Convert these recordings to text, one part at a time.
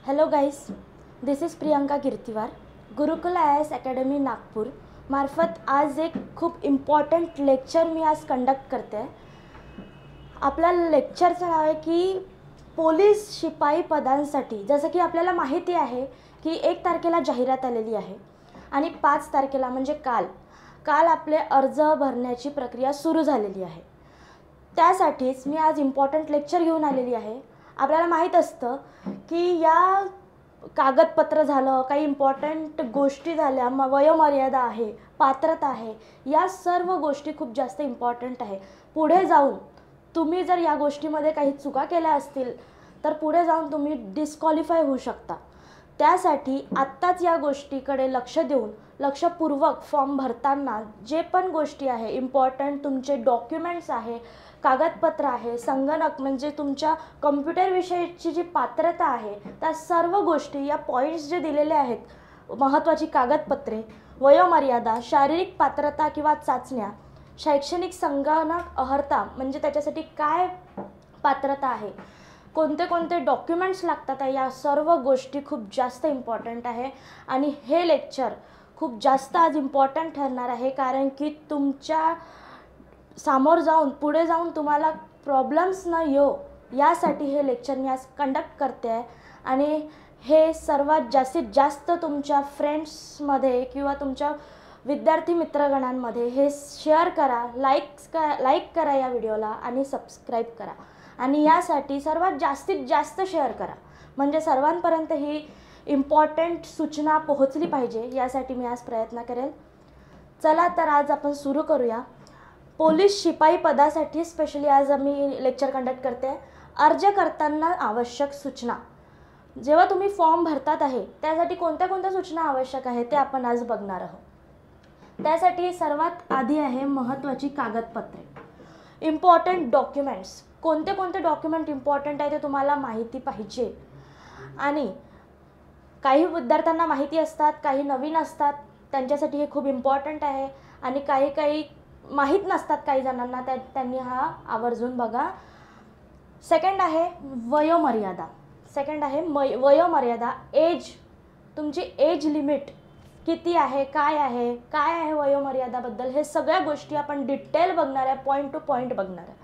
Hello guys, this is Priyanka Kirtiwar. Gurukul IAS academy Nagpur मार्फत आज एक खूप इम्पॉर्टंट लेक्चर मी आज कंडक्ट करते आहे. आपल्या लेक्चरचं नाव आहे की पोलीस शिपाई पदांसाठी. जसं की आपल्याला माहिती आहे की 1 तारखेला जाहिरात आलेली आहे आणि 5 तारखेला म्हणजे काल आपले अर्ज भरण्याची प्रक्रिया सुरू झालेली आहे. त्यासाठीच मी आज इम्पॉर्टंट लेक्चर घेऊन आलेली आहे. आपल्याला माहीत असतं की या कागदपत्र झालं, काही इम्पॉर्टंट गोष्टी झाल्या, वयोमर्यादा आहे, पात्रता आहे, या सर्व गोष्टी खूप जास्त इम्पॉर्टंट आहे. पुढे जाऊन तुम्ही जर या गोष्टीमध्ये काही चुका केल्या असतील तर पुढे जाऊन तुम्ही डिस्क्वालिफाय होऊ शकता. त्यासाठी आत्ताच या गोष्टीकडे लक्ष देऊन लक्षपूर्वक फॉर्म भरताना जे पण गोष्टी आहे इम्पॉर्टंट, तुमचे डॉक्युमेंट्स आहे, कागदपत्र आहे, संगणक म्हणजे तुमच्या कम्प्युटरविषयीची जी पात्रता आहे, त्या सर्व गोष्टी, या पॉईंट्स जे दिलेले आहेत, महत्त्वाची कागदपत्रे, वयोमर्यादा, शारीरिक पात्रता किंवा चाचण्या, शैक्षणिक संगणक अर्हता म्हणजे त्याच्यासाठी काय पात्रता आहे, कोणते कोणते डॉक्युमेंट्स लागतात, या सर्व गोष्टी खूप जास्त इम्पॉर्टंट आहे. आणि हे लेक्चर खूप जास्त आज इम्पॉर्टंट ठरणार आहे कारण की तुमच्या समोर जाऊन पुढे जाऊन तुम्हाला प्रॉब्लेम्स न येऊ यासाठी हे लेक्चर मी आज कंडक्ट करते आहे. आणि हे सर्वात जास्तीत जास्त तुमच्या फ्रेंड्समध्ये किंवा तुमच्या विद्यार्थी मित्रगणांमध्ये हे शेअर करा, लाईक करा या व्हिडिओला आणि सबस्क्राईब करा. आणि यासाठी सर्वात जास्तीत जास्त शेअर करा म्हणजे सर्वांपर्यंत ही इम्पॉर्टंट सूचना पोहोचली पाहिजे, यासाठी मी आज प्रयत्न करेल. चला तर आज आपण सुरू करूया. पोलीस शिपाई पदासाठी स्पेशली आज आम्ही लेक्चर कंडक्ट करते आहे. अर्ज करताना आवश्यक सूचना. जेव्हा तुम्ही फॉर्म भरतात आहे त्यासाठी कोणत्या कोणत्या सूचना आवश्यक आहे ते आपण आज बघणार आहोत. त्यासाठी सर्वात आधी आहे महत्त्वाची कागदपत्रे, इम्पॉर्टंट डॉक्युमेंट्स. कोणते कोणते डॉक्युमेंट इम्पॉर्टंट आहे ते तुम्हाला माहिती पाहिजे. आणि काही विद्यार्थ्यांना माहिती असतात, काही नवीन असतात, त्यांच्यासाठी हे खूप इम्पॉर्टंट आहे. आणि काही माहीत नसतात काही जणांना, त्यांनी हा आवर्जून बघा. सेकंड आहे वयोमर्यादा. एज, तुमची एज लिमिट किती आहे, काय आहे वयोमर्यादाबद्दल, हे सगळ्या गोष्टी आपण डिटेल बघणार आहे, पॉईंट टू पॉईंट बघणार आहे.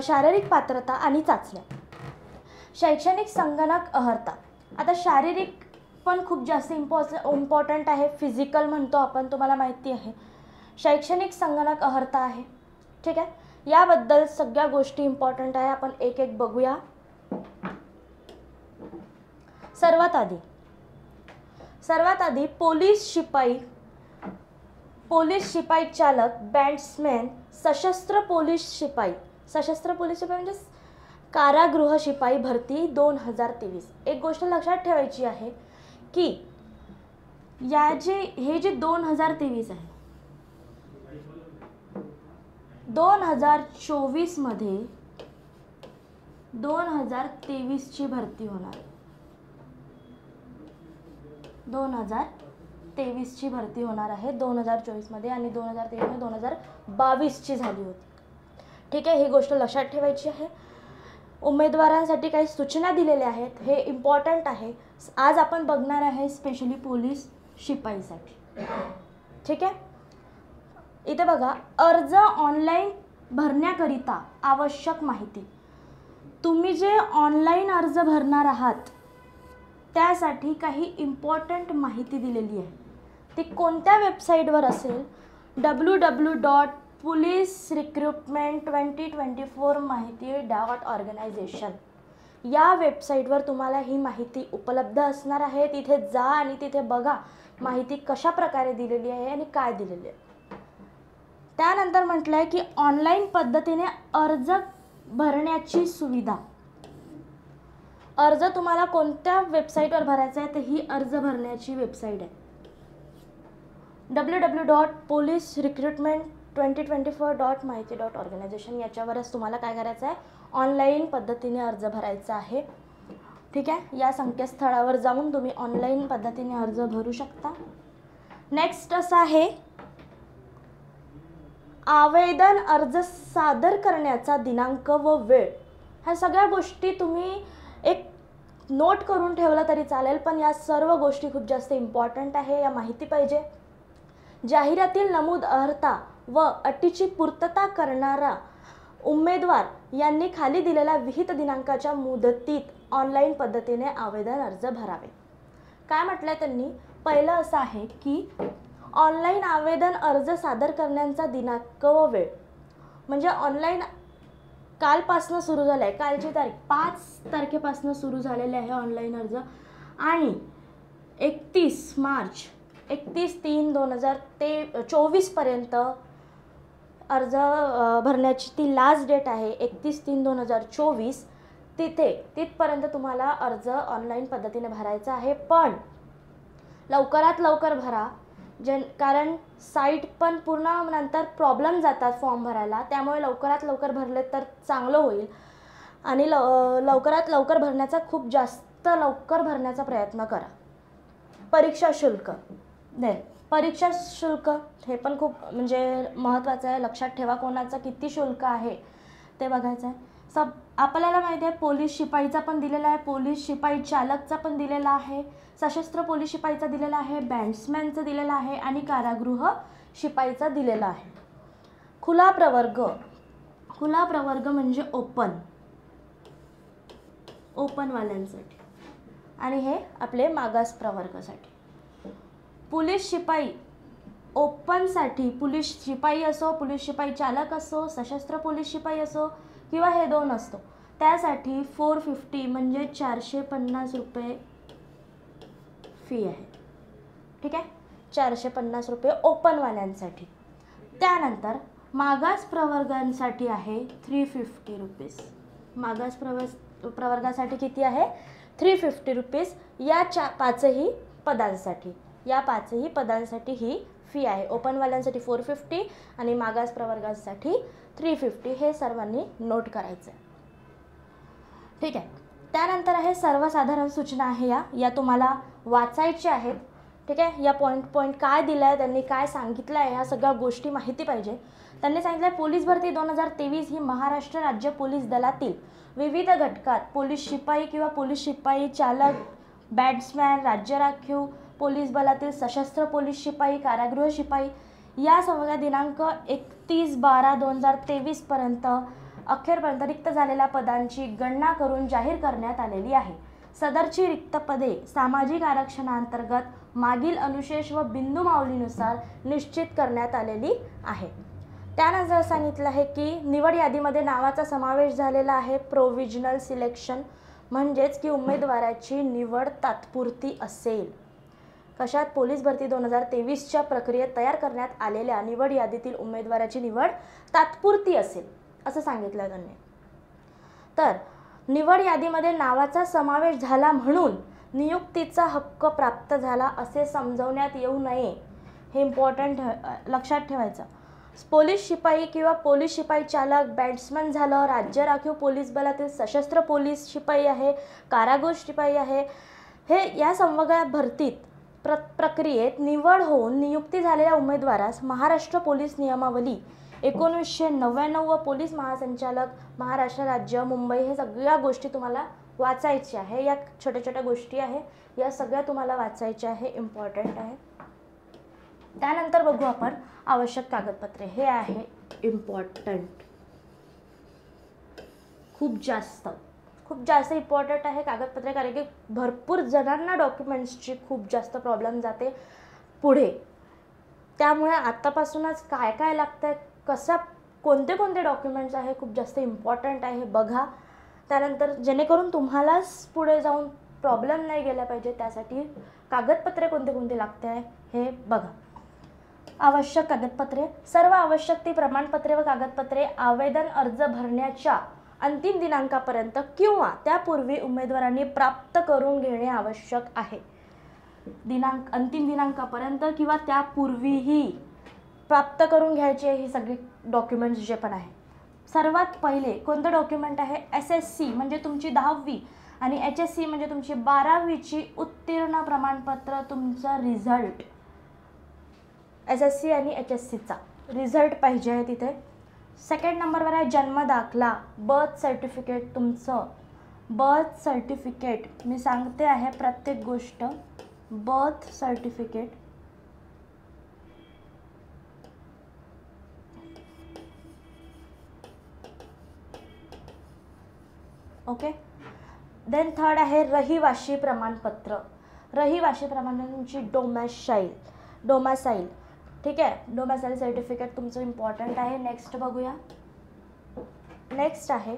शारीरिक पात्रता आणि चाचण्या, शैक्षणिक संगणक अर्हता. आता शारीरिक पण खूप जास्त इम्पॉर्टंट आहे, फिजिकल म्हणतो आपण, तुम्हाला माहिती आहे. शैक्षणिक संगणक अर्हता आहे, ठीक आहे. याबद्दल सगळ्या गोष्टी इम्पॉर्टंट आहे, आपण एक एक बघूया. सर्वात आधी पोलीस शिपाई चालक, बॅट्समॅन, सशस्त्र पोलीस शिपाई म्हणजे कारागृह शिपाई भरती 2023. एक गोष्ट लक्षात ठेवायची आहे की हे जे 2023 आहे, 2024 मध्ये 2023 ची भरती होणार. 2023 ची भरती होणार आहे 2024 मध्ये, आणि 2023 मध्ये 2022 ची झाली होती, ठीक आहे. ही गोष्ट लक्षात ठेवायची आहे. उमेदवारांसाठी काही सूचना दिलेल्या आहेत, हे इम्पॉर्टंट आहे. आज आपण बघणार आहे स्पेशली पोलीस शिपाईसाठी, ठीक आहे. इथे बघा, अर्ज ऑनलाईन भरण्याकरिता आवश्यक माहिती. तुम्ही जे ऑनलाईन अर्ज भरणार आहात त्यासाठी काही इम्पॉर्टंट माहिती दिलेली आहे. ती कोणत्या वेबसाईटवर असेल? www.policerecruitment2024mahiti.organization या वेबसाईटवर तुम्हाला ही माहिती उपलब्ध असणार आहे. तिथे जा आणि तिथे बघा माहिती कशा प्रकारे दिलेली आहे आणि काय दिलेली आहे. त्यानंतर म्हटलं आहे की ऑनलाईन पद्धतीने अर्ज भरण्याची सुविधा. अर्ज तुम्हाला कोणत्या वेबसाईटवर भरायचा आहे तर ही अर्ज भरण्याची वेबसाईट आहे www.policerecruitment2024mahiti.organization. याच्यावरच तुम्हाला काय करायचं आहे, ऑनलाईन पद्धतीने अर्ज भरायचा आहे, ठीक आहे. या संकेतस्थळावर जाऊन तुम्ही ऑनलाईन पद्धतीने अर्ज भरू शकता. नेक्स्ट असं आहे आवेदन अर्ज सादर करण्याचा दिनांक व वेळ. ह्या सगळ्या गोष्टी तुम्ही एक नोट करून ठेवला तरी चालेल, पण या सर्व गोष्टी खूप जास्त इम्पॉर्टंट आहे, या माहिती पाहिजे. जाहिरातील नमूद अर्हता व अटीची पूर्तता करणारा उमेदवार यांनी खाली दिलेल्या विहित दिनांकाच्या मुदतीत ऑनलाईन पद्धतीने आवेदन अर्ज भरावे. काय म्हटलं त्यांनी? पहिलं असं आहे की ऑनलाईन आवेदन अर्ज सादर करण्याचा दिनांक व वेळ, म्हणजे ऑनलाईन कालपासनं सुरू झालं आहे, कालची तारीख 5 तारखेपासून सुरू झालेले आहे ऑनलाईन अर्ज, आणि 31 मार्च 31/3/2024 पर्यंत अर्ज भरण्याची ती लास्ट डेट आहे. 31/3/2024 तिथपर्यंत तुम्हाला अर्ज ऑनलाईन पद्धतीने भरायचा आहे. पण लवकरात लवकर भरा, कारण साईट पण पूर्ण नंतर प्रॉब्लेम जातात फॉर्म भरायला, त्यामुळे लवकरात लवकर भरले तर चांगलं होईल. आणि लवकरात लवकर भरण्याचा खूप जास्त लवकर भरण्याचा प्रयत्न करा. परीक्षा शुल्क परीक्षा शुल्क हे पण खूप म्हणजे महत्त्वाचं आहे. लक्षात ठेवा कोणाचं किती शुल्क आहे ते बघायचं आहे. आपल्याला माहिती आहे पोलीस शिपाईचा पण दिलेला आहे, पोलीस शिपाई चालकचा पण दिलेला आहे, सशस्त्र पोलीस शिपाईचा दिलेला आहे, बॅट्समॅनचा दिलेला आहे आणि कारागृह शिपाईचा दिलेला आहे. खुला प्रवर्ग म्हणजे ओपनवाल्यांसाठी, आणि हे आपले मागास प्रवर्गासाठी. पोलीस शिपाई ओपनसाठी पोलीस शिपाई असो, पोलीस शिपाई चालक असो, सशस्त्र पोलीस शिपाई असो किंवा हे दोन असतो, त्यासाठी 450 म्हणजे 450 रुपये फी आहे. ठीक आहे, 450 रुपये ओपनवाल्यांसाठी. त्यानंतर मागास प्रवर्गांसाठी आहे 350 रुपीज. मागास प्रवर्गासाठी किती आहे? 350 रुपीज. या पाचही पदांसाठी ही फी आहे. ओपनवाल्यांसाठी 450 आणि मागास प्रवर्गासाठी 350. हे सर्वांनी नोट करायचं आहे. ठीक आहे. त्यानंतर आहे सर्वसाधारण सूचना आहे, या तुम्हाला वाचायच्या आहेत. ठीक आहे, या पॉईंट काय दिलं आहे, त्यांनी काय सांगितलं आहे, ह्या सगळ्या गोष्टी माहिती पाहिजे. त्यांनी सांगितलं आहे पोलीस भरती 2023 ही महाराष्ट्र राज्य पोलीस दलातील विविध घटकात पोलीस शिपाई किंवा पोलीस शिपाई चालक, बॅट्समॅन, राज्य राखीव पोलीस बलातील सशस्त्र पोलीस शिपाई, कारागृह शिपाई या सगळ्या दिनांक 31/12/2023 पर्यंत अखेरपर्यंत रिक्त झालेल्या पदांची गणना करून जाहीर करण्यात आलेली आहे. सदरची रिक्त पदे सामाजिक आरक्षणांतर्गत मागील अनुशेष व बिंदू मावलीनुसार निश्चित करण्यात आलेली आहे. त्यानंतर सांगितलं आहे की निवड यादीमध्ये नावाचा समावेश झालेला आहे. प्रोव्हिजनल सिलेक्शन म्हणजेच की उमेदवाराची निवड तात्पुरती असेल. कशात? पोलीस भरती 2023च्या प्रक्रियेत तयार करण्यात आलेल्या निवड यादीतील उमेदवाराची निवड तात्पुरती असेल असं सांगितलं त्यांनी. तर निवड यादीमध्ये नावाचा समावेश झाला म्हणून नियुक्तीचा हक्क प्राप्त झाला असे समजवण्यात येऊ नये. हे इम्पॉर्टंट लक्षात ठेवायचं. पोलीस शिपाई किंवा पोलीस शिपाई चालक, बॅट्समन झालं, राज्य राखीव पोलीस बलातील सशस्त्र पोलीस शिपाई आहे, कारागृह शिपाई आहे, हे या संवर्ग भरतीत प्रक्रियेत निवड होऊन नियुक्ती झालेल्या उमेदवारास महाराष्ट्र पोलीस नियमावली 1999 व पोलीस महासंचालक महाराष्ट्र राज्य मुंबई हे सगळ्या गोष्टी तुम्हाला वाचायच्या आहे. या छोट्या छोट्या गोष्टी आहे, या सगळ्या तुम्हाला वाचायच्या आहे, इम्पॉर्टंट आहे. त्यानंतर बघू आपण आवश्यक कागदपत्रे. हे आहे इम्पॉर्टंट, खूप जास्त इम्पॉर्टंट आहे कागदपत्रे, कारण की भरपूर जणांना डॉक्युमेंट्सची खूप जास्त प्रॉब्लेम जाते पुढे. त्यामुळे आत्तापासूनच काय काय लागतं आहे, कोणते डॉक्युमेंट्स आहे खूप जास्त इम्पॉर्टंट आहे बघा. त्यानंतर जेणेकरून तुम्हालाच पुढे जाऊन प्रॉब्लेम नाही गेला पाहिजे, त्यासाठी कागदपत्रे कोणते लागते आहे हे बघा. आवश्यक कागदपत्रे. सर्व आवश्यक ती प्रमाणपत्रे व कागदपत्रे आवेदन अर्ज भरण्याच्या अंतिम दिनांकापर्यंत किंवा त्यापूर्वी उमेदवारांनी प्राप्त करून घेणे आवश्यक आहे. अंतिम दिनांकापर्यंत किंवा त्यापूर्वीही प्राप्त करून घ्यायचे ही सगळे डॉक्युमेंट्स जे पण आहे. सर्वात पहिले कोणतं डॉक्युमेंट आहे? SSC म्हणजे तुमची 10वी आणि HSC म्हणजे तुमची 12वीची उत्तीर्ण प्रमाणपत्र, तुमचा रिझल्ट. SSC आणि HSCचा रिझल्ट पाहिजे आहे तिथे. सेकंड नंबरवर आहे जन्म दाखला, बर्थ सर्टिफिकेट. तुमचं बर्थ सर्टिफिकेट मी सांगते आहे प्रत्येक गोष्ट. Birth certificate, okay. Then third आहे रहिवाशी प्रमाणपत्र. रहिवाशी प्रमाणपत्र तुमची डोमॅसाईल, ठीक आहे. डोमॅसाईल सर्टिफिकेट तुमचं इम्पॉर्टंट आहे. नेक्स्ट बघूया. नेक्स्ट आहे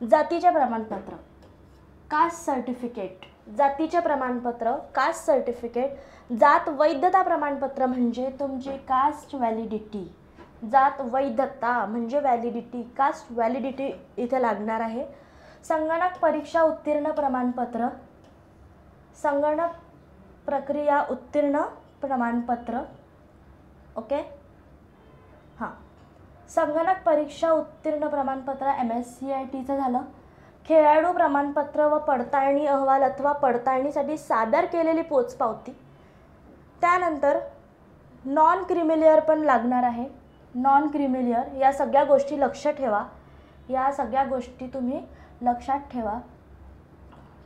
जातीचे प्रमाणपत्र, कास्ट सर्टिफिकेट. जातीचे प्रमाणपत्र, कास्ट सर्टिफिकेट. जात वैधता प्रमाणपत्र म्हणजे तुमची कास्ट व्हॅलिडिटी. जात वैधता म्हणजे व्हॅलिडिटी, कास्ट व्हॅलिडिटी इथे लागणार आहे. संगणक परीक्षा उत्तीर्ण प्रमाणपत्र, संगणक प्रक्रिया उत्तीर्ण प्रमाणपत्र, ओके. हां, संगणक परीक्षा उत्तीर्ण प्रमाणपत्र MSCITचं झालं. खेळाडू प्रमाणपत्र व पडताळणी अहवाल अथवा पडताळणीसाठी सादर केलेली पोचपावती. त्यानंतर नॉन क्रिमिलियर पण लागणार आहे. नॉन क्रिमिलियर, या सगळ्या गोष्टी लक्ष ठेवा. या सगळ्या गोष्टी तुम्ही लक्षात ठेवा,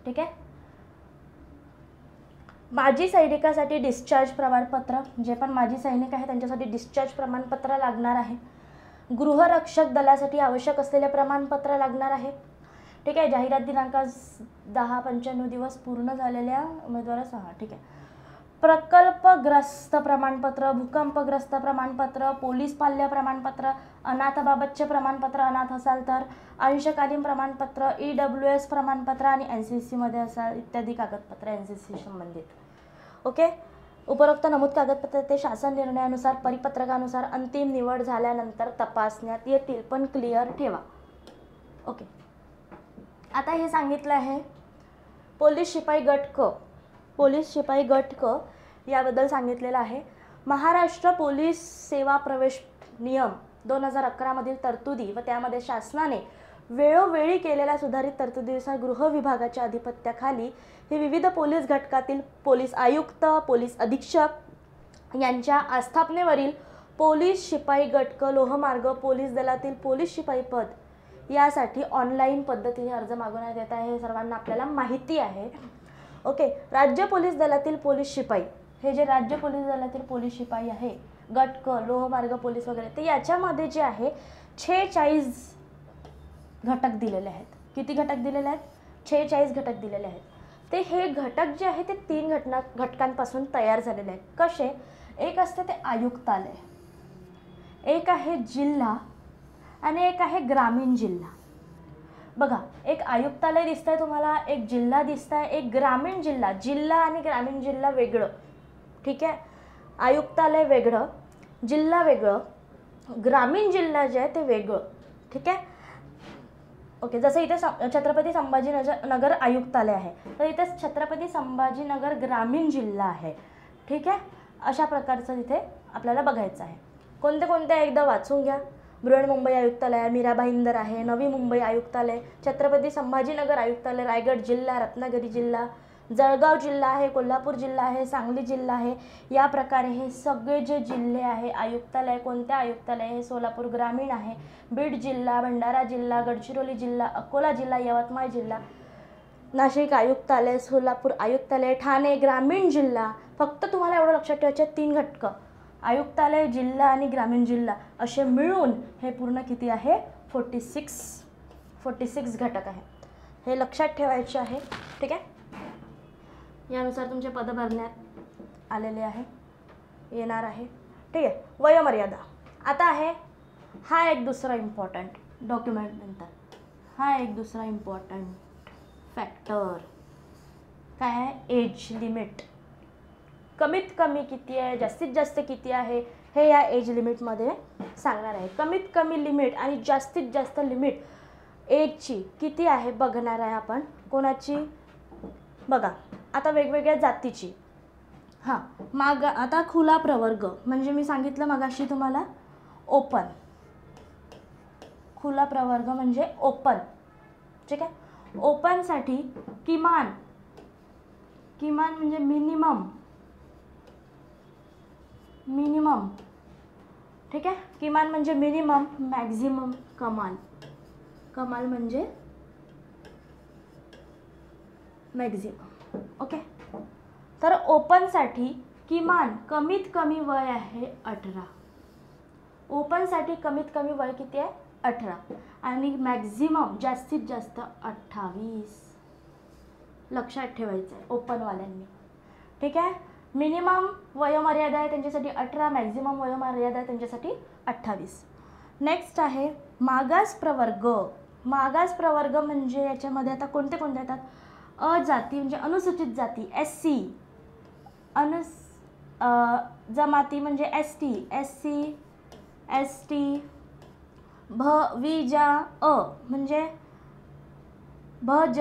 ठीक आहे. माजी सैनिकासाठी डिस्चार्ज प्रमाणपत्र, जे पण माजी सैनिक आहे त्यांच्यासाठी डिस्चार्ज प्रमाणपत्र लागणार आहे. गृहरक्षक दलासाठी आवश्यक असलेले प्रमाणपत्र लागणार आहे, ठीक आहे. जाहिरात दिनांक 10-95 दिवस पूर्ण झालेल्या उमेदवारास, हां, ठीक आहे. प्रकल्पग्रस्त प्रमाणपत्र, भूकंपग्रस्त प्रमाणपत्र, पोलीस पाल्य प्रमाणपत्र, अनाथाबाबतचे प्रमाणपत्र अनाथ असाल तर, अंशकालीन प्रमाणपत्र, EWS प्रमाणपत्र आणि NCC मध्ये असाल इत्यादी कागदपत्र NCC संबंधित, ओके. उपरोक्त नमूद कागदपत्र ते शासन निर्णयानुसार परिपत्रकानुसार अंतिम निवड झाल्यानंतर तपासण्यात येतील, पण क्लिअर ठेवा, ओके. आता हे सांगितलं आहे पोलीस शिपाई गट क. पोलीस शिपाई गट क याबद्दल सांगितलेलं आहे. महाराष्ट्र पोलीस सेवा प्रवेश नियम 2011 मधील तरतुदी व त्यामध्ये शासनाने वेळोवेळी केलेल्या सुधारित तरतुदीनुसार गृह विभागाच्या अधिपत्याखाली हे विविध पोलीस घटकातील पोलीस आयुक्त, पोलीस अधीक्षक यांच्या आस्थापनेवरील पोलीस शिपाई गट क लोहमार्ग पोलीस दलातील पोलीस शिपाई पद यासाठी ऑनलाईन पद्धतीने अर्ज मागवण्यात येत आहे. हे सर्वांना आपल्याला माहिती आहे, ओके. राज्य पोलीस दलातील पोलीस शिपाई, हे जे राज्य पोलीस दलातील पोलीस शिपाई आहे गट क, लोहमार्ग पोलीस वगैरे, ते याच्यामध्ये जे आहे 46 घटक दिलेले आहेत. किती घटक दिलेले आहेत? 46 घटक दिलेले आहेत. ते हे घटक जे आहे ते 3 घटकांपासून तयार झालेले आहेत. कसे? एक असते ते आयुक्तालय, एक आहे जिल्हा आणि एक आहे ग्रामीण जिल्हा. बघा, एक आयुक्तालय दिसतंय तुम्हाला, एक जिल्हा दिसतंय, एक ग्रामीण जिल्हा. जिल्हा आणि ग्रामीण जिल्हा वेगळं, ठीक आहे. आयुक्तालय वेगळं, जिल्हा वेगळं, ग्रामीण जिल्हा जे आहे ते वेगळं, ठीक आहे, ओके. जसं इथे छत्रपती संभाजीनगर आयुक्तालय आहे, तर इथे छत्रपती संभाजीनगर ग्रामीण जिल्हा आहे, ठीक आहे. अशा प्रकारचं इथे आपल्याला बघायचं आहे. कोणते कोणते एकदा वाचून घ्या. बृहन्मुंबई आयुक्तालय, मीरा भाईंदर आहे, नवी मुंबई आयुक्तालय, छत्रपती संभाजीनगर आयुक्तालय, रायगड जिल्हा, रत्नागिरी जिल्हा, जळगाव जिल्हा आहे, कोल्हापूर जिल्हा आहे, सांगली जिल्हा आहे. या प्रकारे हे सगळे जे जिल्हे आहे आयुक्तालय, कोणत्या आयुक्तालय हे सोलापूर ग्रामीण आहे, बीड जिल्हा, भंडारा जिल्हा, गडचिरोली जिल्हा, अकोला जिल्हा, यवतमाळ जिल्हा, नाशिक आयुक्तालय, सोलापूर आयुक्तालय, ठाणे ग्रामीण जिल्हा. फक्त तुम्हाला एवढं लक्षात ठेवायचे 3 घटकं, आयुक्तालय, जिल्हा आणि ग्रामीण जिल्हा असे मिळून हे पूर्ण किती आहे? 46 घटक आहे. हे लक्षात ठेवायचे आहे, ठीक आहे. यानुसार तुमचे पद भरण्यात आलेले आहे, येणार आहे, ठीक आहे. वयोमर्यादा आता आहे, हा एक दुसरा इम्पॉर्टंट डॉक्युमेंट नंतर, हा एक दुसरा इम्पॉर्टंट फॅक्टर काय आहे? Age limit. कमीत कमी किती आहे, जास्तीत जास्त किती आहे हे या एज लिमिटमध्ये सांगणार आहे. कमीत कमी लिमिट आणि जास्तीत जास्त लिमिट एजची किती आहे बघणार आहे आपण. कोणाची? बघा, आता वेगवेगळ्या जातीची. हां, आता खुला प्रवर्ग म्हणजे मी सांगितलं मगाशी तुम्हाला ओपन. खुला प्रवर्ग म्हणजे ओपन, ठीक आहे. ओपनसाठी किमान म्हणजे मिनिमम ठीक आहे. किमान म्हणजे मिनिमम, मॅक्झिमम कमाल. कमाल म्हणजे मॅक्झिमम. ओके. तर ओपनसाठी किमान कमीत कमी वय आहे 18. ओपनसाठी कमीत कमी वय किती आहे? 18. आणि मॅक्झिमम जास्तीत जास्त 28. लक्षात ठेवायचं आहे ओपनवाल्यांनी. ठीक आहे. मिनिमम वयोमर्यादा आहे त्यांच्यासाठी 18, मॅक्झिमम वयोमर्यादा आहे त्यांच्यासाठी 28. नेक्स्ट आहे मागास प्रवर्ग. मागास प्रवर्ग म्हणजे याच्यामध्ये आता कोणते कोणते येतात? अजाती म्हणजे अनुसूचित जाती, SC. जमाती म्हणजे ST, SC, ST. विजा अ म्हणजे भ ज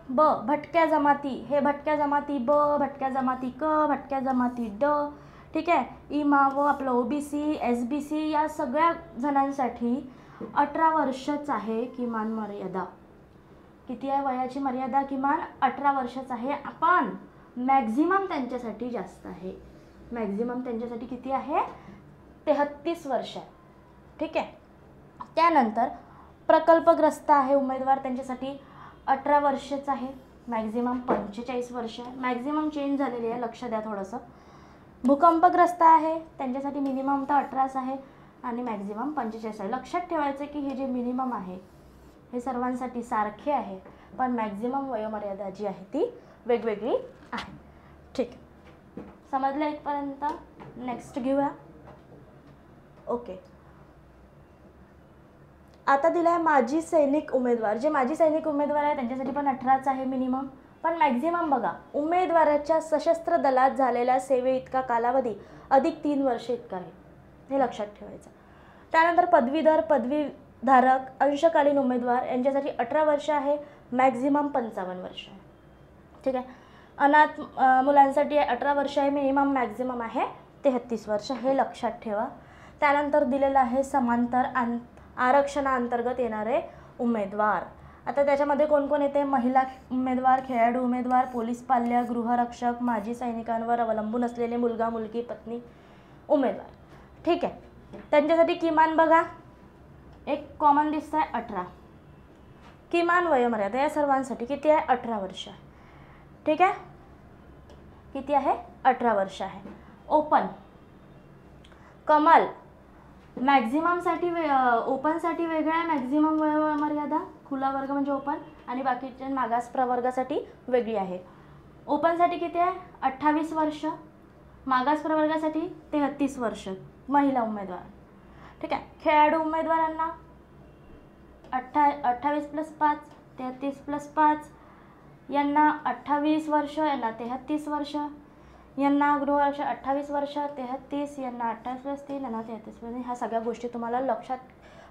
ब, भटक्या जमाती. हे भटक्या जमाती ब, भटक्या जमाती क, भटक्या जमाती ड. ठीक आहे. इमा व आपलं OBC, SBC या सगळ्या जणांसाठी 18 वर्षच आहे किमान मर्यादा. किती आहे वयाची मर्यादा? किमान 18 वर्षच आहे. पण मॅक्झिमम त्यांच्यासाठी जास्त आहे. मॅक्झिमम त्यांच्यासाठी किती आहे? 33 वर्ष आहे. ठीक आहे. त्यानंतर प्रकल्पग्रस्त आहे उमेदवार, त्यांच्यासाठी 18 वर्षच आहे. मॅक्झिमम 45 वर्ष आहे. मॅक्झिमम चेंज झालेली आहे, लक्ष द्या थोडंसं. भूकंपग्रस्त आहे, त्यांच्यासाठी मिनिमम तर 18च आहे आणि मॅक्झिमम 45 आहे. लक्षात ठेवायचं की हे जे मिनिमम आहे हे सर्वांसाठी सारखे आहे, पण मॅक्झिमम वयोमर्यादा जी आहे ती वेगवेगळी आहे. ठीक आहे. समजलं इथपर्यंत? नेक्स्ट घेऊया. ओके. आता दिला आहे माजी सैनिक उमेदवार. जे माजी सैनिक उमेदवार आहे त्यांच्यासाठी पण 18च आहे मिनिमम, पण मॅक्झिमम बघा, उमेदवाराच्या सशस्त्र दलात झालेल्या सेवे इतका कालावधी अधिक 3 वर्ष इतका आहे. हे लक्षात ठेवायचं. त्यानंतर पदवीधर, पदवीधारक, अंशकालीन उमेदवार यांच्यासाठी 18 वर्ष आहे, मॅक्झिमम 55 वर्ष आहे. ठीक आहे. अनाथ मुलांसाठी 18 वर्ष आहे मिनिमम, मॅक्झिमम आहे 33 वर्ष. हे लक्षात ठेवा. त्यानंतर दिलेलं आहे समांतर आरक्षणाअंतर्गत येणारे उमेदवार. आता त्याच्यामध्ये कोण कोण येते? महिला उमेदवार, खेळाडू उमेदवार, पोलीस पाल्य, गृहरक्षक, माजी सैनिकांवर अवलंबून असलेले मुलगा मुलगी पत्नी उमेदवार. ठीक आहे. त्यांच्यासाठी किमान बघा, एक कॉमन दिसत आहे 18. किमान वयोमर्यादा या सर्वांसाठी किती आहे? 18 वर्ष आहे. ठीक आहे. किती आहे? 18 वर्ष आहे. ओपन, कमाल, मॅक्झिममसाठी ओपनसाठी वेगळं आहे मॅक्झिमम वयोमर्यादा, खुला वर्ग म्हणजे ओपन, आणि बाकीच्या मागास प्रवर्गासाठी वेगळी आहे. ओपनसाठी किती आहे? 28 वर्ष. मागास प्रवर्गासाठी 33 वर्ष महिला उमेदवार. ठीक आहे. खेळाडू उमेदवारांना 28 + 5 33 + 5, यांना 28 वर्ष, यांना 33 वर्ष. यांना गृहरक्षक 28 वर्ष, 33, यांना 28 + 3, यांना 33. ह्या सगळ्या गोष्टी तुम्हाला लक्षात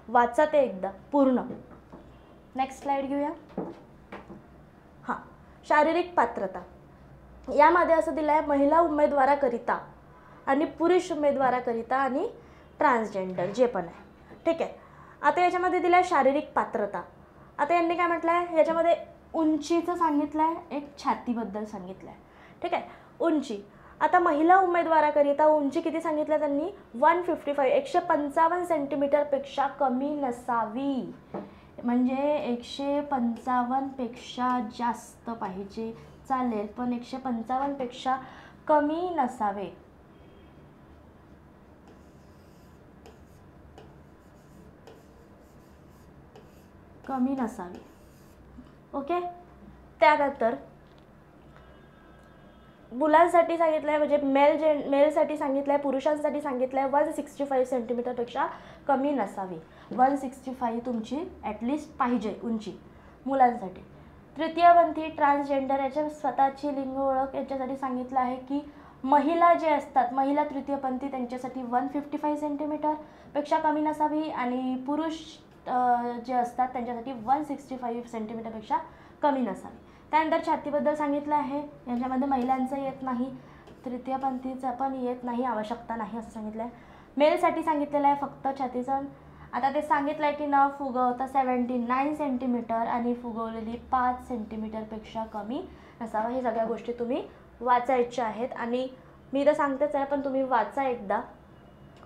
वाचा ते एकदा पूर्ण. नेक्स्ट स्लाइड घेऊया. हां, शारीरिक पात्रता. यामध्ये असं दिलं आहे महिला उमेदवाराकरिता आणि पुरुष उमेदवाराकरिता आणि ट्रान्सजेंडर जे पण आहे. ठीक आहे. आता याच्यामध्ये दिलं आहे शारीरिक पात्रता. आता यांनी काय म्हटलं आहे? याच्यामध्ये उंचीचं सांगितलं आहे, एक छातीबद्दल सांगितलं आहे. ठीक आहे. उंची. आता महिला उमेदवाराकरिता उंची किती सांगितलं त्यांनी? 155, 155 सेंटीमीटरपेक्षा कमी नसावी. म्हणजे 155 पेक्षा जास्त पाहिजे चालेल, पण 155 पेक्षा कमी नसावे. कमी नसावी. ओके. त्यानंतर मुलांसाठी सांगितलं आहे, म्हणजे मेलसाठी सांगितलं आहे, पुरुषांसाठी सांगितलं आहे 165 सेंटीमीटरपेक्षा कमी नसावी. 165 तुमची ॲटलिस्ट पाहिजे उंची मुलांसाठी. तृतीयपंथी, ट्रान्सजेंडर याच्या स्वतःची लिंग ओळख याच्यासाठी सांगितलं आहे की महिला जे असतात, महिला तृतीयपंथी त्यांच्यासाठी 155 सेंटीमीटरपेक्षा कमी नसावी, आणि पुरुष जे असतात त्यांच्यासाठी 165 सेंटीमीटरपेक्षा कमी नसावी. त्यानंतर छातीबद्दल सांगितलं आहे. याच्यामध्ये महिलांचं येत नाही, तृतीयपंथीचं पण येत नाही, आवश्यकता नाही असं सांगितलं आहे. मेलसाठी सांगितलेलं आहे फक्त छातीचं. आता ते सांगितलं आहे की न फुगवता 79 सेंटीमीटर आणि फुगवलेली 5 सेंटीमीटरपेक्षा कमी नसावं. हे सगळ्या गोष्टी तुम्ही वाचायच्या आहेत आणि मी तर सांगतेच आहे, पण तुम्ही वाचा एकदा.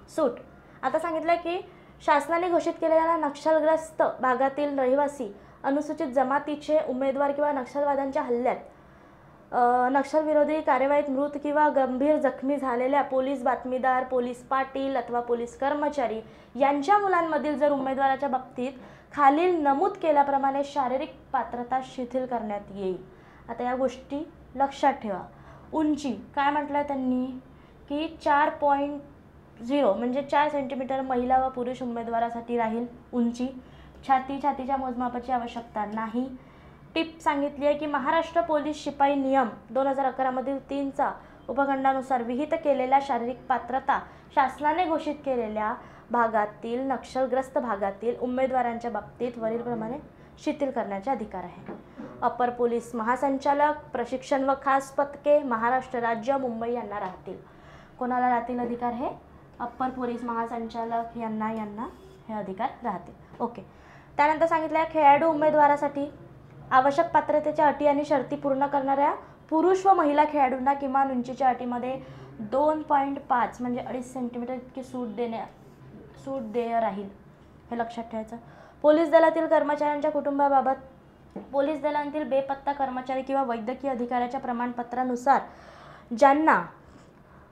सूट. आता सांगितलं की शासनाने घोषित केलेल्या नक्षलग्रस्त भागातील रहिवासी अनुसूचित जमातीचे उमेदवार किंवा नक्षलवाद्यांच्या हल्ल्यात नक्षलविरोधी कार्यवाहीत मृत किंवा गंभीर जखमी झालेल्या पोलीस बातमीदार, पोलीस पाटील अथवा पोलीस कर्मचारी यांच्या मुलांमधील जर उमेदवाराच्या बाबतीत खालील नमूद केल्याप्रमाणे शारीरिक पात्रता शिथिल करण्यात येईल. आता या गोष्टी लक्षात ठेवा. उंची काय म्हटलं त्यांनी की 4.0 म्हणजे 4 सेंटीमीटर महिला व पुरुष उमेदवारासाठी राहील उंची. छातीच्या मोजमापाची आवश्यकता नाही. टिप सांगितली आहे की महाराष्ट्र पोलीस शिपाई नियम 2011 मधील 3चा उपखंडानुसार विहित केलेल्या शारीरिक पात्रता शासनाने घोषित केलेल्या भागातील नक्षलग्रस्त भागातील उमेदवारांच्या बाबतीत वरीलप्रमाणे शिथिल करण्याचे अधिकार आहे. अपर पोलीस महासंचालक, प्रशिक्षण व खास पथके महाराष्ट्र राज्य मुंबई यांना राहतील. कोणाला राहतील अधिकार? हे अप्पर पोलीस महासंचालक यांना हे अधिकार राहतील. ओके. त्यानंतर सांगितलं आहे खेळाडू उमेदवारासाठी आवश्यक पात्रतेच्या अटी आणि शर्ती पूर्ण करणाऱ्या पुरुष व महिला खेळाडूंना किमान उंचीच्या अटीमध्ये 2.5 म्हणजे 2.5 सेंटीमीटर इतकी सूट देय राहील. हे लक्षात ठेवायचं. पोलीस दलातील कर्मचाऱ्यांच्या कुटुंबाबाबत पोलीस दलातील बेपत्ता कर्मचारी किंवा वैद्यकीय अधिकाऱ्याच्या प्रमाणपत्रानुसार ज्यांना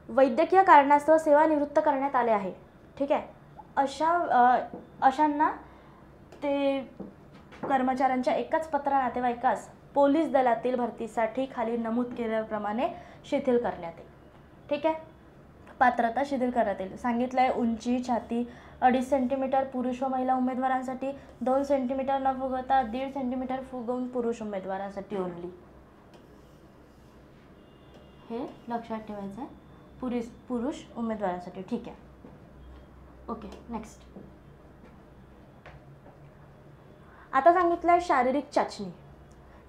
वैद्यकीय कारणास्तव सेवानिवृत्त करण्यात आले आहे, ठीक आहे, अशांना ते कर्मचाऱ्यांच्या एकाच पत्र नातेवाईकास पोलीस दलातील भरतीसाठी खाली नमूद केल्याप्रमाणे शिथिल करण्यात येईल. ठीक आहे. पात्रता शिथिल करण्यात येईल. सांगितलं आहे उंची छाती 2.5 सेंटीमीटर पुरुष व महिला उमेदवारांसाठी, 2 सेंटीमीटर न फुगवता 1.5 सेंटीमीटर फुगवून पुरुष उमेदवारांसाठी ओनली. हे लक्षात ठेवायचं आहे. पुरुष उमेदवारांसाठी. ठीक आहे. ओके. नेक्स्ट. आता सांगितलं आहे शारीरिक चाचणी.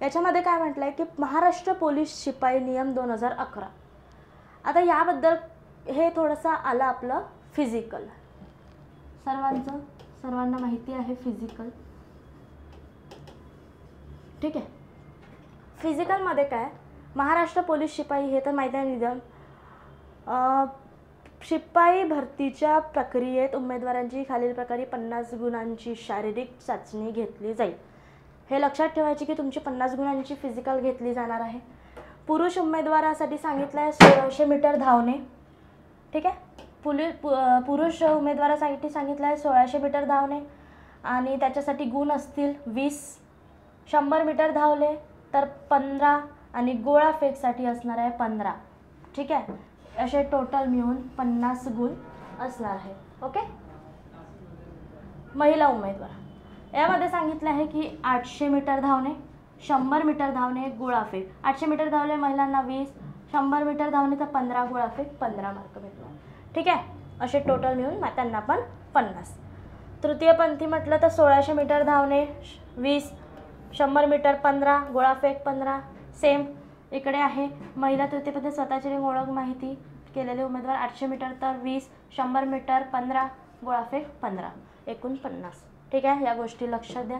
याच्यामध्ये काय म्हटलं आहे की महाराष्ट्र पोलीस शिपाई नियम 2011. आता याबद्दल हे थोडंसं आलं आपलं फिजिकल. सर्वांना माहिती आहे फिजिकल. ठीक आहे. फिजिकलमध्ये काय महाराष्ट्र पोलीस शिपाई हे तर माहिती आहे नियम. शिपाई भरतीच्या प्रक्रियेत उमेदवारांची खालील प्रकारे 50 गुणांची शारीरिक चाचणी घेतली जाईल. हे लक्षात ठेवायचे की तुमची 50 गुणांची फिजिकल घेतली जाणार आहे. पुरुष उमेदवारासाठी सांगितलं आहे 1600 मीटर धावणे. ठीक आहे. पुरुष उमेदवारासाठी सांगितलं आहे 1600 मीटर धावणे आणि त्याच्यासाठी गुण असतील 20. 100 मीटर धावले तर 15 आणि गोळा फेकसाठी असणार आहे 15. ठीक आहे. असे टोटल मिळून 50 गुण असणार आहे. ओके. महिला उमेदवार यामध्ये सांगितलं आहे की 800 मीटर धावणे, 100 मीटर धावणे, गोळाफेक. 800 मीटर धावले महिलांना 20, 100 मीटर धावणे तर 15, गोळाफेक 15 मार्क भेटणार. ठीक आहे. असे टोटल मिळून त्यांना पण 50. तृतीयपंथी म्हटलं तर 1600 मीटर धावणे 20, 100 मीटर 15, गोळाफेक 15. सेम इकडे आहे. महिला तृतीयपंथी स्वतःची ओळख माहिती केलेले उमेदवार 800 मीटर तर 20, 100 मीटर 15, गोळाफेक 15, एकूण 50. ठीक आहे. या गोष्टी लक्षात द्या.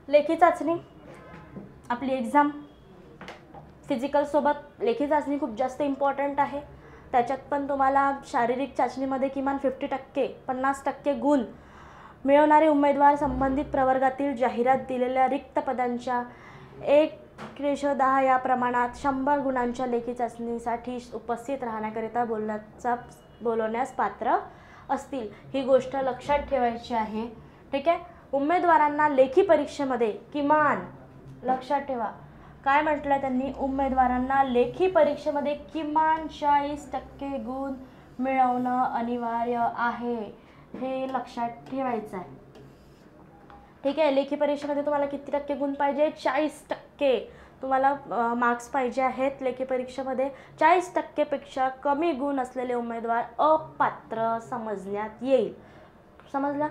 लेखी चाचणी आपली एक्झाम फिजिकलसोबत लेखी चाचणी खूप जास्त इम्पॉर्टंट आहे. त्याच्यात पण तुम्हाला शारीरिक चाचणीमध्ये किमान 50% गुण मिळवणारे उमेदवार संबंधित प्रवर्गातील जाहिरात दिलेल्या रिक्त पदांच्या 1:10 या प्रमाणात 100 गुणांच्या लेखी चाचणीसाठी उपस्थित राहण्याकरिता बोलवण्यास पात्र असतील. ही गोष्ट लक्षात ठेवायची आहे. ठीक आहे. उमेदवारांना लेखी परीक्षेमध्ये किमान लक्षात ठेवा काय म्हटलं त्यांनी, उमेदवारांना लेखी परीक्षेमध्ये किमान 40% गुण मिळवणं अनिवार्य आहे. हे लक्षात ठेवायचं आहे. ठीक आहे. लेखी परीक्षेमध्ये तुम्हाला किती टक्के गुण पाहिजे? 40% तुम्हाला मार्क्स पाहिजे आहेत लेखी परीक्षेमध्ये. 40% पेक्षा कमी गुण असलेले उमेदवार अपात्र समजण्यात येईल. समजला?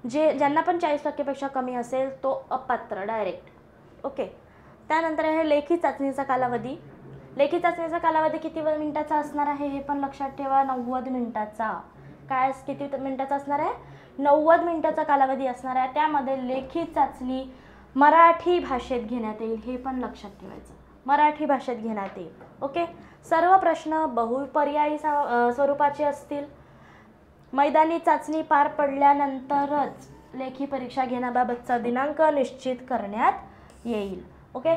ज्यांना पण 40% पेक्षा कमी असेल तो अपात्र डायरेक्ट. ओके. त्यानंतर आहे लेखी चाचणीचा कालावधी. लेखी चाचणीचा कालावधी किती मिनिटाचा असणार आहे हे पण लक्षात ठेवा. 90 मिनिटाचा. काय किती मिनिटाचा असणार आहे? 90 मिनिटाचा कालावधी असणार आहे. त्यामध्ये लेखी चाचणी मराठी भाषेत घेण्यात येईल. हे पण लक्षात ठेवायचं. मराठी भाषेत घेण्यात येईल. ओके. सर्व प्रश्न बहुपर्यायी स्वरूपाचे असतील. मैदानी चाचणी पार पडल्यानंतरच लेखी परीक्षा घेण्याबाबतचा दिनांक निश्चित करण्यात येईल. ओके,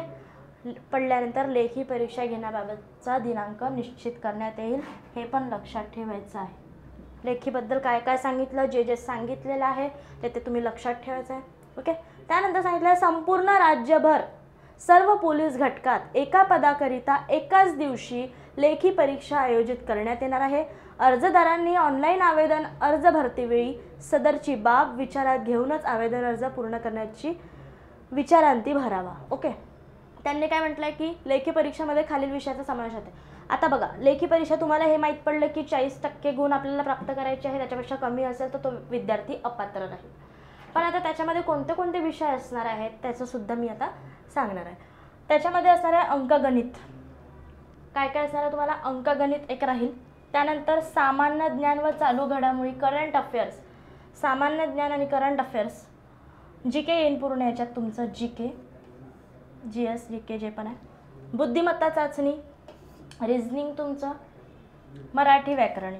पडल्यानंतर लेखी परीक्षा घेण्याबाबतचा दिनांक निश्चित करण्यात येईल, हे पण लक्षात ठेवायचं आहे. लेखीबद्दल काय काय सांगितलं, जे सांगितलेलं आहे ते तुम्ही लक्षात ठेवायचं आहे. ओके, त्यानंतर सांगितलं संपूर्ण राज्यभर सर्व पोलीस घटकात एका पदाकरिता एकाच दिवशी लेखी परीक्षा आयोजित करण्यात येणार आहे. अर्जदारांनी ऑनलाईन आवेदन अर्ज भरतेवेळी सदरची बाब विचारात घेऊनच आवेदन अर्ज पूर्ण करण्याची विचारांती भरावा. ओके, त्यांनी काय म्हटलं आहे की लेखी परीक्षेमध्ये खालील विषयाचा समावेश होते. आता बघा, लेखी परीक्षा तुम्हाला हे माहीत पडलं की 40% गुण आपल्याला प्राप्त करायचे आहे, त्याच्यापेक्षा कमी असेल तर तो विद्यार्थी अपात्र राहील. पण आता त्याच्यामध्ये कोणते कोणते विषय असणार आहेत त्याचंसुद्धा मी आता सांगणार आहे. त्याच्यामध्ये असणार आहे अंकगणित. काय काय असणार आहे तुम्हाला? अंकगणित एक राहील. त्यानंतर सामान्य ज्ञान व चालू घडामोडी, करंट अफेअर्स, सामान्य ज्ञान आणि करंट अफेअर्स. जी के येईन पूर्ण याच्यात तुमचं GK, GS, GK जे पण आहे. बुद्धिमत्ता चाचणी, रिझनिंग तुमचं, मराठी व्याकरण.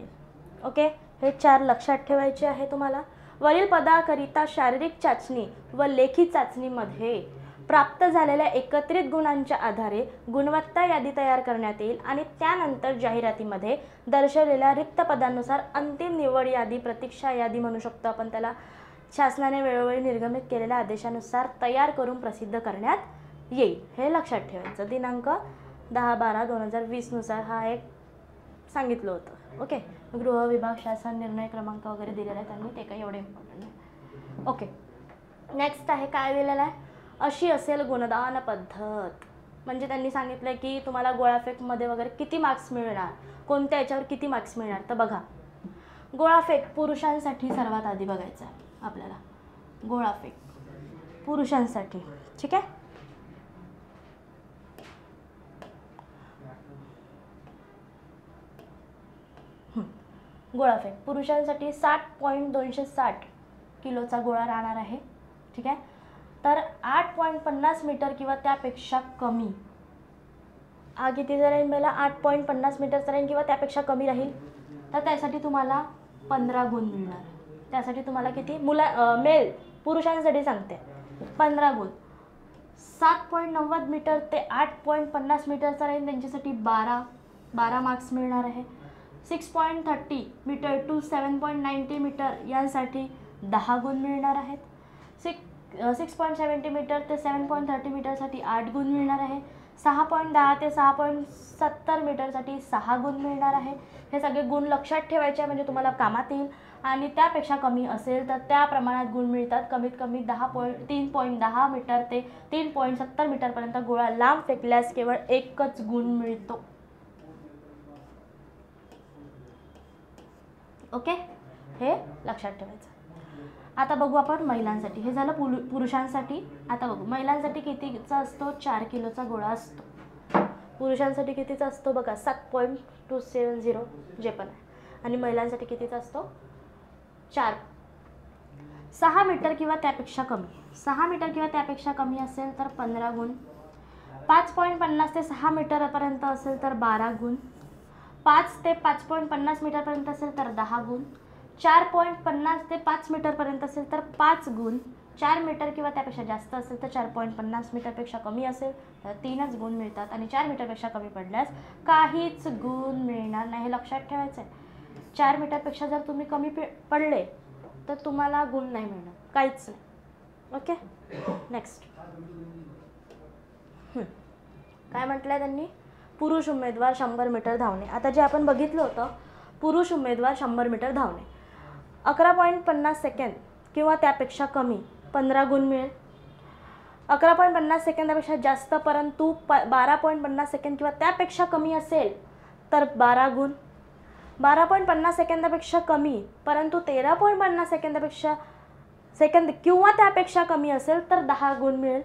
ओके, हे 4 लक्षात ठेवायचे आहे तुम्हाला. वरील पदाकरिता शारीरिक चाचणी व लेखी चाचणीमध्ये प्राप्त झालेल्या एकत्रित गुणांच्या आधारे गुणवत्ता यादी तयार करण्यात येईल आणि त्यानंतर जाहिरातीमध्ये दर्शवलेल्या रिक्त पदांनुसार अंतिम निवड यादी, प्रतीक्षा यादी म्हणू शकतो आपण त्याला, शासनाने वेळोवेळी निर्गमित केलेल्या आदेशानुसार तयार करून प्रसिद्ध करण्यात येईल. हे लक्षात ठेवायचं. दिनांक 10/12/2020 नुसार हा एक सांगितलं होतं. ओके, गृह विभाग शासन निर्णय क्रमांक वगैरे दिलेला आहे त्यांनी, ते काही एवढे इम्पॉर्टंट नाही. ओके, नेक्स्ट आहे काय दिलेलं आहे, अशी असेल गुणदान पद्धत. म्हणजे त्यांनी सांगितलं की तुम्हाला गोळाफेकमध्ये वगैरे किती मार्क्स मिळणार, कोणत्या याच्यावर किती मार्क्स मिळणार. तर बघा, गोळाफेक पुरुषांसाठी सर्वात आधी बघायचं आहे आपल्याला. गोळाफेक पुरुषांसाठी, ठीक आहे. गोळाफेक पुरुषांसाठी 60.260 किलोचा गोळा राहणार आहे, ठीक आहे. तर 8.50 मीटर किंवा त्यापेक्षा कमी, हा किती राहील मला, 8.50 मीटरचा राहील किंवा त्यापेक्षा कमी राहील, तर त्यासाठी तुम्हाला 15 गुण मिळणार. त्यासाठी तुम्हाला किती, मेल पुरुषांसाठी सांगते 15 गुण. 7.90 मीटर ते 8.50 मीटरचा राहील त्यांच्यासाठी 12 मार्क्स मिळणार आहे. 6.30 मीटर टू 7.90 मीटर यांसाठी 10 गुण मिळणार आहेत. 6.70 मीटर ते 7.30 मीटरसाठी 8 गुण मिळणार आहे. 6.10 ते 6.70 मीटरसाठी 6 गुण मिळणार आहे. हे सगळे गुण लक्षात ठेवायचे म्हणजे तुम्हाला कामात येईल. आणि त्यापेक्षा कमी असेल तर त्या प्रमाणात गुण मिळतात. कमीत कमी 3.10 मीटर ते 3.70 मीटरपर्यंत गोळा लांब फेकल्यास केवळ एकच गुण मिळतो. ओके, हे लक्षात ठेवायचं. आता बघू आपण महिलांसाठी. हे झालं पुरुषांसाठी. आता बघू महिलांसाठी कितीचा असतो, 4 किलोचा गोळा असतो. पुरुषांसाठी कितीचा असतो बघा, 7.270 जे पण आहे. आणि महिलांसाठी कितीचा असतो, 4. 6 मीटर किंवा त्यापेक्षा कमी, 6 मीटर किंवा त्यापेक्षा कमी असेल तर 15 गुण. 5.50 ते 6 मीटरपर्यंत असेल तर 12 गुण. 5 ते 5.50 मीटरपर्यंत असेल तर 10 गुण. 4.50 ते 5 मीटरपर्यंत असेल तर 5 गुण. 4 मीटर किंवा त्यापेक्षा जास्त असेल तर 4.50 मीटरपेक्षा कमी असेल तर 3च गुण मिळतात. आणि 4 मीटरपेक्षा कमी पडल्यास काहीच गुण मिळणार नाही. हे लक्षात ठेवायचं आहे. 4 मीटरपेक्षा जर तुम्ही कमी पडले तर तुम्हाला गुण नाही मिळणार, काहीच नाही. ओके, नेक्स्ट काय म्हटलं आहे त्यांनी, पुरुष उमेदवार 100 मीटर धावणे. आता जे आपण बघितलं होतं, पुरुष उमेदवार 100 मीटर धावणे 11.50 सेकंद किंवा त्यापेक्षा कमी 15 गुण मिळेल. 11.50 सेकंदापेक्षा जास्त परंतु 12.50 सेकंद किंवा त्यापेक्षा कमी असेल तर 12 गुण. 12.50 सेकंदापेक्षा कमी परंतु 13.50 सेकंद किंवा त्यापेक्षा कमी असेल तर 10 गुण मिळेल.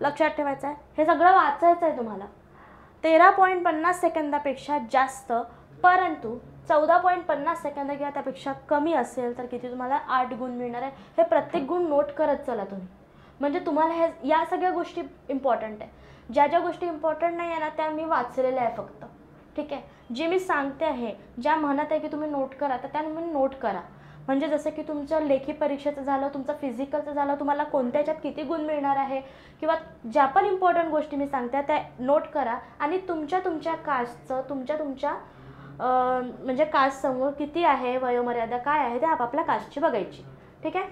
लक्षात ठेवायचं आहे. हे सगळं वाचायचं आहे तुम्हाला. 13.50 सेकंदापेक्षा जास्त परंतु 14.50 सेकंद किंवा त्यापेक्षा कमी असेल तर किती, तुम्हाला 8 गुण मिळणार आहे. हे प्रत्येक गुण नोट करत चला तुम्ही, म्हणजे तुम्हाला हे या सगळ्या गोष्टी इम्पॉर्टंट आहे. ज्या ज्या गोष्टी इम्पॉर्टंट नाही आहे ना त्या मी वाचलेल्या आहे फक्त. ठीक आहे. जी मी सांगते आहे, ज्या म्हणत आहे की तुम्ही नोट करा, तर त्या तुम्ही नोट करा. म्हणजे जसं की तुमचं लेखी परीक्षेचं झालं, तुमचं फिजिकलचं झालं, तुम्हाला कोणत्या ह्याच्यात किती गुण मिळणार आहे किंवा ज्या पण इम्पॉर्टंट गोष्टी मी सांगते त्या नोट करा. आणि तुमच्या कास्टचं तुमच्या म्हणजे कास्टसमोर किती आहे, वयोमर्यादा काय आहे ते आपापल्या कास्टची बघायची. ठीक आहे.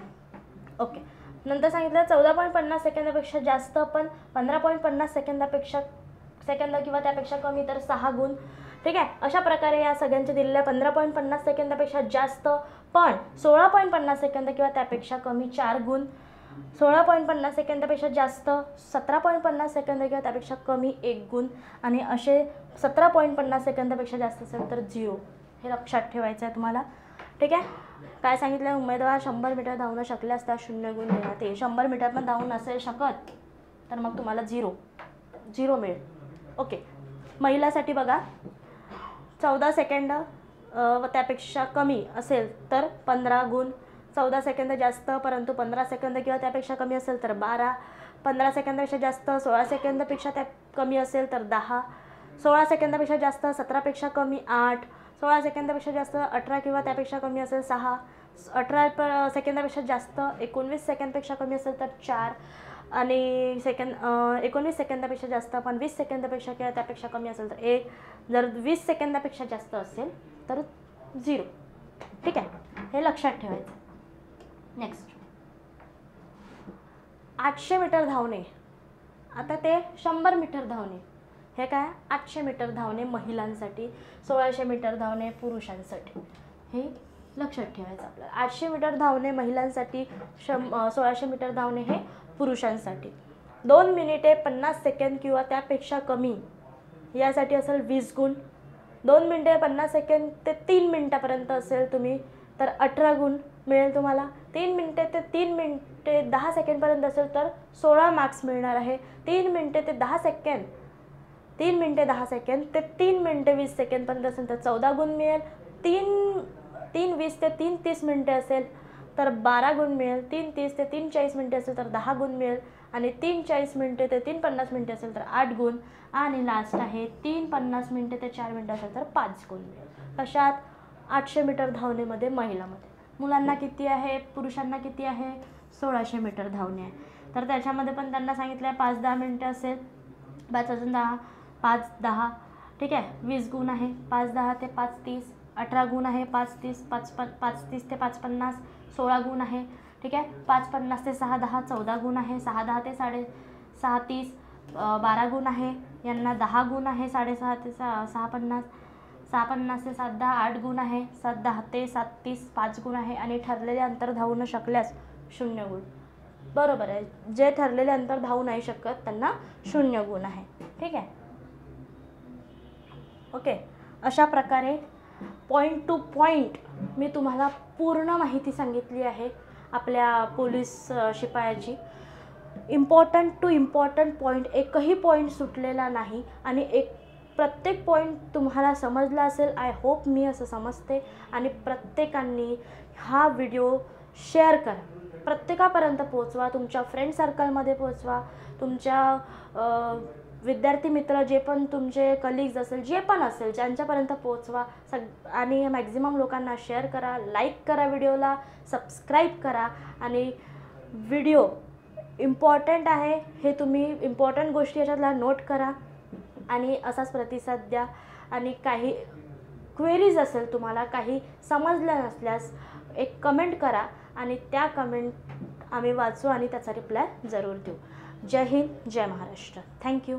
ओके. नंतर सांगितलं 14.50 सेकंदापेक्षा जास्त पण 15.50 सेकंद किंवा त्यापेक्षा कमी तर 6 गुण. ठीक आहे. अशा प्रकारे या सगळ्यांच्या दिलेल्या 15.50 सेकंदापेक्षा जास्त पण 16.50 सेकंद किंवा त्यापेक्षा कमी 4 गुण. 16.50 सेकंदापेक्षा जास्त 17.50 सेकंद किंवा त्यापेक्षा कमी 1 गुण. आणि असे 17.50 सेकंदापेक्षा जास्त असेल तर 0. हे लक्षात ठेवायचं आहे तुम्हाला. ठीक आहे. काय सांगितलं, उमेदवार 100 मीटर धावणं शकले असता 0 गुण देण्यात येईल. 100 मीटर पण धावून नसेल शकत तर मग तुम्हाला 0 मिळेल. ओके. महिलासाठी बघा, 14 सेकंड व त्यापेक्षा कमी असेल तर 15 गुण. 14 सेकंद जास्त परंतु 15 सेकंद किंवा त्यापेक्षा कमी असेल तर 12. 15 सेकंदापेक्षा जास्त 16 सेकंदापेक्षा त्या कमी असेल तर 10. 16 सेकंदापेक्षा जास्त 17पेक्षा कमी 8. 16 सेकंदापेक्षा जास्त 18 किंवा त्यापेक्षा कमी असेल 6. 18 सेकंदापेक्षा जास्त 19 सेकंदपेक्षा कमी असेल तर 4. आणि 19 सेकंदापेक्षा जास्त पण 20 सेकंदापेक्षा किंवा त्यापेक्षा कमी असेल तर 1. जर 20 सेकंदापेक्षा जास्त असेल तर 0. ठीक आहे. हे लक्षात ठेवायचं. नेक्स्ट, 800 मीटर धावणे. आता ते 100 मीटर धावणे. हे काय, 800 मीटर धावणे महिलांसाठी, 1600 मीटर धावणे पुरुषांसाठी. हे लक्षात ठेवायचं आपल्याला. 800 मीटर धावणे महिलांसाठी, 1600 मीटर धावणे हे पुरुषांसाठी. 2 मिनिटे 50 सेकंद किंवा त्यापेक्षा कमी यासाठी असेल 20 गुण. 2 मिनिटे 50 सेकंद ते 3 मिनिटापर्यंत असेल तुम्ही तर 18 गुण मिळेल तुम्हाला. 3 मिनिटे ते 3 मिनिटे 10 सेकंडपर्यंत असेल तर 16 मार्क्स मिळणार आहे. 3 मिनिटे ते 10 सेकंद 3 मिनिटे 10 सेकंद ते 3 मिनिटे 20 सेकंदपर्यंत असेल तर 14 गुण मिळेल. 3:20 ते 3:30 मिनिटे असेल तर 12 गुण मिळेल. 3:30 ते 3:40 मिनिटे असेल तर 10 गुण मिळेल. आणि 3:40 मिनिटे ते 3:50 मिनिटे असेल तर 8 गुण. आणि लास्ट आहे 3:50 मिनिटे ते 4 मिनिटं असेल तर 5 गुण मिळेल. कशात, 800 मीटर धावणेमध्ये महिलामध्ये. मुलांना किती आहे, पुरुषांना किती आहे, 1600 मीटर धावणे आहे. तर त्याच्यामध्ये पण त्यांना सांगितलं आहे 5-10 मिनिटं असेल. 5 अजून 10, 5-10. ठीक आहे. 20 गुण आहे. 5-10 ते 5:30. 18 गुण आहे. 5:30 ते 5:50. 16 गुण आहे. ठीक आहे. 5:50 ते 6:10 14 गुण आहे. 6:10 ते 6:30 12 गुण आहे. यांना 10 गुण आहे. 6:30 ते 6:50. 6:50 ते 7:10 8 गुण आहे. 7:10 ते 7:30 5 गुण आहे. आणि ठरलेले अंतर धावू न शकल्यास 0 गुण. बरोबर आहे. जे ठरलेले अंतर धावू नाही शकत त्यांना 0 गुण आहे. ठीक आहे. ओके. अशा प्रकारे पॉईंट टू पॉईंट मी तुम्हाला पूर्ण माहिती सांगितली आहे आपल्या पोलीस शिपायाची. इम्पॉर्टंट टू इम्पॉर्टंट पॉईंट, एकही पॉईंट सुटलेला नाही. आणि प्रत्येक पॉईंट तुम्हाला समजला असेल. आय होप मी असं समजते. आणि प्रत्येकांनी हा व्हिडिओ शेअर करा, प्रत्येकापर्यंत पोचवा, तुमच्या फ्रेंड सर्कलमध्ये पोचवा, तुमच्या विद्यार्थी मित्र जे पण तुमचे कलिग्स असेल जे पण असेल ज्यांच्यापर्यंत पोचवा. आणि मॅक्झिमम लोकांना शेअर करा, लाईक करा, व्हिडिओला सबस्क्राईब करा. आणि व्हिडिओ इम्पॉर्टंट आहे हे तुम्ही इम्पॉर्टंट गोष्टी याच्यातला नोट करा आणि असाच प्रतिसाद द्या. आणि काही क्वेरीज असेल, तुम्हाला काही समजलं नसल्यास एक कमेंट करा आणि त्या कमेंट आम्ही वाचू आणि त्याचा रिप्लाय जरूर देऊ. जय हिंद, जय महाराष्ट्र. थँक्यू.